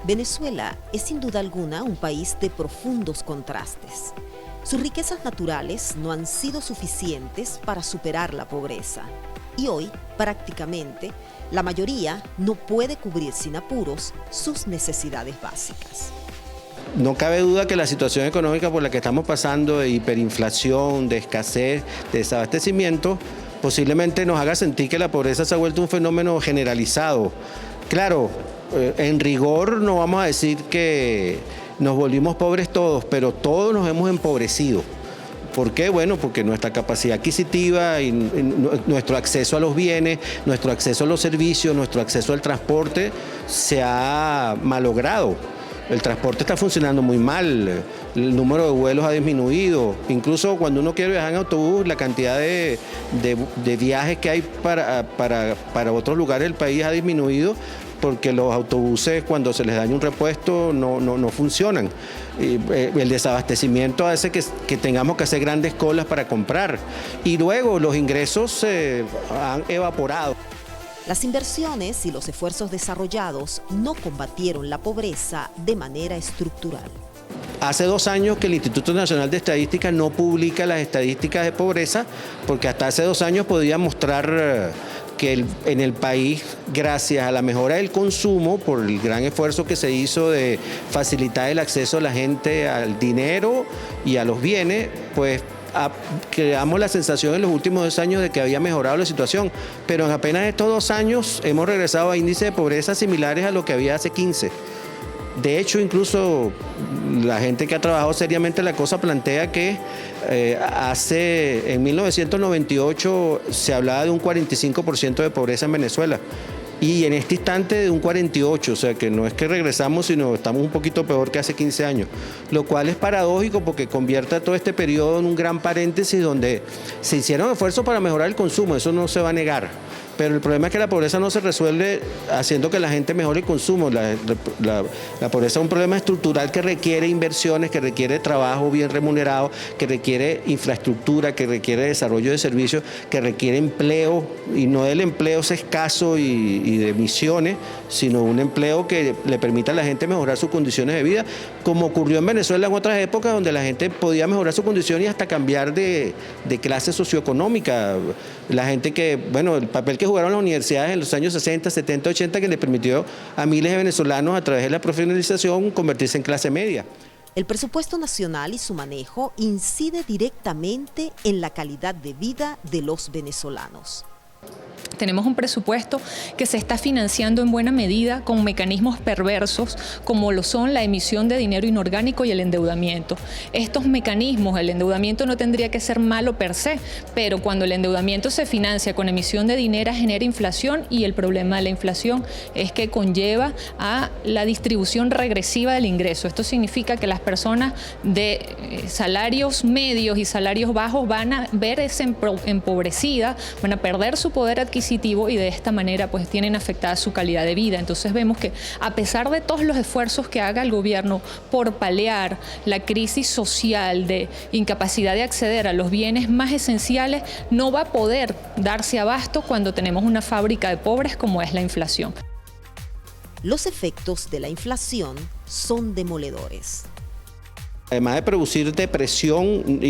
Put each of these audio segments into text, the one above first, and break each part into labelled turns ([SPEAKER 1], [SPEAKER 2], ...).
[SPEAKER 1] Venezuela es sin duda alguna un país de profundos contrastes. Sus riquezas naturales no han sido suficientes para superar la pobreza. Y hoy, prácticamente, la mayoría no puede cubrir sin apuros sus necesidades básicas.
[SPEAKER 2] No cabe duda que la situación económica por la que estamos pasando, de hiperinflación, de escasez, de desabastecimiento, posiblemente nos haga sentir que la pobreza se ha vuelto un fenómeno generalizado. Claro, en rigor no vamos a decir que nos volvimos pobres todos, pero todos nos hemos empobrecido. ¿Por qué? Bueno, porque nuestra capacidad adquisitiva y nuestro acceso a los bienes, nuestro acceso a los servicios, nuestro acceso al transporte se ha malogrado. El transporte está funcionando muy mal, el número de vuelos ha disminuido, incluso cuando uno quiere viajar en autobús, la cantidad de viajes que hay para otros lugares del país ha disminuido porque los autobuses cuando se les daña un repuesto no funcionan. El desabastecimiento hace que tengamos que hacer grandes colas para comprar y luego los ingresos se han evaporado.
[SPEAKER 1] Las inversiones y los esfuerzos desarrollados no combatieron la pobreza de manera estructural.
[SPEAKER 2] Hace 2 años que el Instituto Nacional de Estadística no publica las estadísticas de pobreza, porque hasta hace 2 años podía mostrar que en el país, gracias a la mejora del consumo, por el gran esfuerzo que se hizo de facilitar el acceso a la gente al dinero y a los bienes, pues creamos la sensación en los últimos 2 años de que había mejorado la situación, pero en apenas estos 2 años hemos regresado a índices de pobreza similares a lo que había hace 15. De hecho, incluso la gente que ha trabajado seriamente la cosa plantea que en 1998 se hablaba de un 45% de pobreza en Venezuela. Y en este instante de un 48%, o sea que no es que regresamos, sino estamos un poquito peor que hace 15 años. Lo cual es paradójico porque convierte todo este periodo en un gran paréntesis donde se hicieron esfuerzos para mejorar el consumo, eso no se va a negar. Pero el problema es que la pobreza no se resuelve haciendo que la gente mejore el consumo. La pobreza es un problema estructural que requiere inversiones, que requiere trabajo bien remunerado, que requiere infraestructura, que requiere desarrollo de servicios, que requiere empleo, y no el empleo escaso y de misiones, sino un empleo que le permita a la gente mejorar sus condiciones de vida, como ocurrió en Venezuela en otras épocas donde la gente podía mejorar su condición y hasta cambiar de clase socioeconómica. La gente que, bueno, el papel que jugaron las universidades en los años 60, 70, 80, que le permitió a miles de venezolanos a través de la profesionalización convertirse en clase media.
[SPEAKER 1] El presupuesto nacional y su manejo incide directamente en la calidad de vida de los venezolanos.
[SPEAKER 3] Tenemos un presupuesto que se está financiando en buena medida con mecanismos perversos como lo son la emisión de dinero inorgánico y el endeudamiento. Estos mecanismos, el endeudamiento no tendría que ser malo per se, pero cuando el endeudamiento se financia con emisión de dinero genera inflación y el problema de la inflación es que conlleva a la distribución regresiva del ingreso. Esto significa que las personas de salarios medios y salarios bajos van a verse empobrecidas, van a perder su poder adquisitivo y de esta manera pues tienen afectada su calidad de vida. Entonces vemos que a pesar de todos los esfuerzos que haga el gobierno por paliar la crisis social de incapacidad de acceder a los bienes más esenciales, no va a poder darse abasto cuando tenemos una fábrica de pobres como es la inflación.
[SPEAKER 1] Los efectos de la inflación son demoledores.
[SPEAKER 2] Además de producir depresión,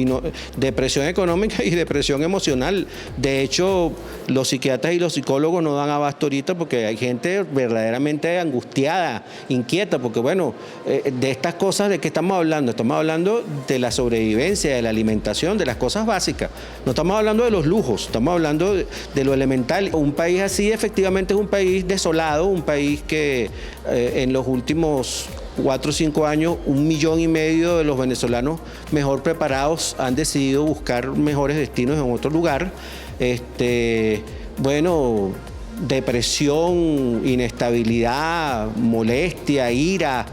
[SPEAKER 2] depresión económica y depresión emocional. De hecho, los psiquiatras y los psicólogos no dan abasto ahorita porque hay gente verdaderamente angustiada, inquieta, porque bueno, de estas cosas ¿de qué estamos hablando? Estamos hablando de la sobrevivencia, de la alimentación, de las cosas básicas. No estamos hablando de los lujos, estamos hablando de lo elemental. Un país así efectivamente es un país desolado, un país que en los últimos 4 o 5 años, 1,5 millones de los venezolanos mejor preparados han decidido buscar mejores destinos en otro lugar. Bueno, depresión, inestabilidad, molestia, ira,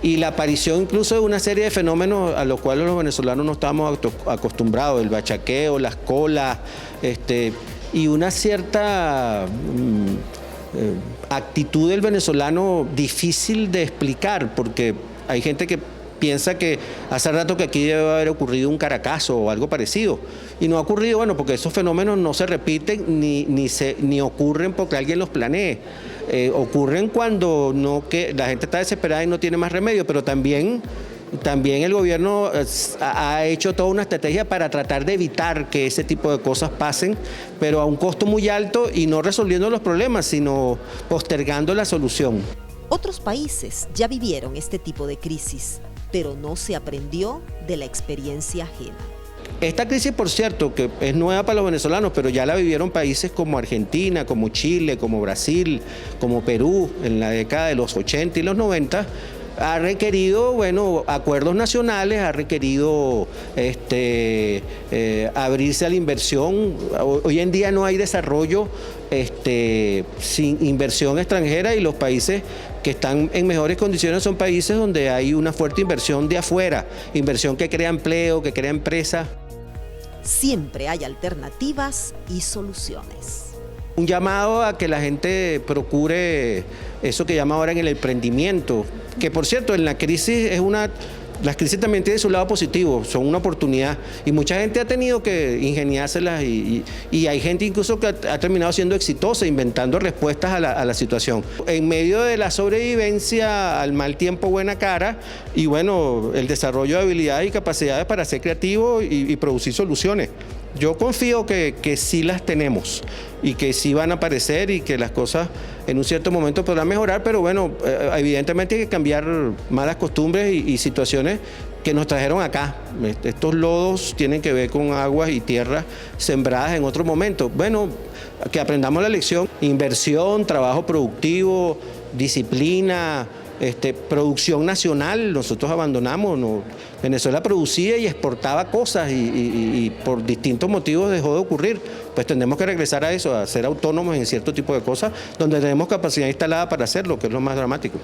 [SPEAKER 2] y la aparición incluso de una serie de fenómenos a los cuales los venezolanos no estamos acostumbrados, el bachaqueo, las colas, y una cierta actitud del venezolano difícil de explicar, porque hay gente que piensa que hace rato que aquí debe haber ocurrido un Caracazo o algo parecido. Y no ha ocurrido, bueno, porque esos fenómenos no se repiten ni ocurren porque alguien los planee. Ocurren cuando la gente está desesperada y no tiene más remedio, pero también el gobierno ha hecho toda una estrategia para tratar de evitar que ese tipo de cosas pasen, pero a un costo muy alto y no resolviendo los problemas, sino postergando la solución.
[SPEAKER 1] Otros países ya vivieron este tipo de crisis, pero no se aprendió de la experiencia ajena.
[SPEAKER 2] Esta crisis, por cierto, que es nueva para los venezolanos, pero ya la vivieron países como Argentina, como Chile, como Brasil, como Perú, en la década de los 80 y los 90, ha requerido, bueno, acuerdos nacionales, ha requerido abrirse a la inversión. Hoy en día no hay desarrollo sin inversión extranjera, y los países que están en mejores condiciones son países donde hay una fuerte inversión de afuera, inversión que crea empleo, que crea empresas.
[SPEAKER 1] Siempre hay alternativas y soluciones.
[SPEAKER 2] Un llamado a que la gente procure eso que llama ahora en el emprendimiento, que por cierto en la crisis las crisis también tienen su lado positivo, son una oportunidad, y mucha gente ha tenido que ingeniárselas y hay gente incluso que ha terminado siendo exitosa inventando respuestas a la situación. En medio de la sobrevivencia al mal tiempo, buena cara, y bueno, el desarrollo de habilidades y capacidades para ser creativo y producir soluciones. Yo confío que sí las tenemos y que sí van a aparecer y que las cosas en un cierto momento podrán mejorar, pero bueno, evidentemente hay que cambiar malas costumbres y situaciones que nos trajeron acá. Estos lodos tienen que ver con aguas y tierras sembradas en otro momento. Bueno, que aprendamos la lección: inversión, trabajo productivo, disciplina, producción nacional. Nosotros abandonamos, Venezuela producía y exportaba cosas y por distintos motivos dejó de ocurrir. Pues tendremos que regresar a eso, a ser autónomos en cierto tipo de cosas donde tenemos capacidad instalada para hacerlo, que es lo más dramático.